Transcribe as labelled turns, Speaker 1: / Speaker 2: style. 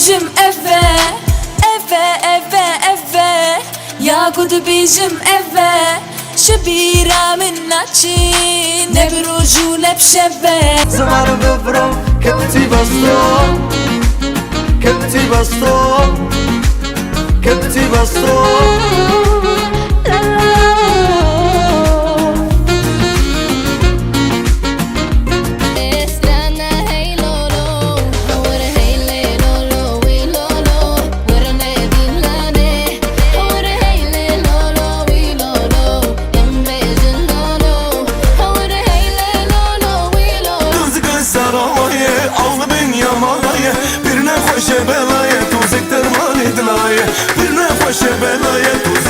Speaker 1: bijim eve, eve Ya kud bijim eve Şebira min naçin Ne birucu ne bşebe
Speaker 2: زمان ببرم كبتي بستم كبتي بستم كبتي بستم Bir ne hoşe belaya tuzek derman edilaye Bir ne hoşe belaya tuzek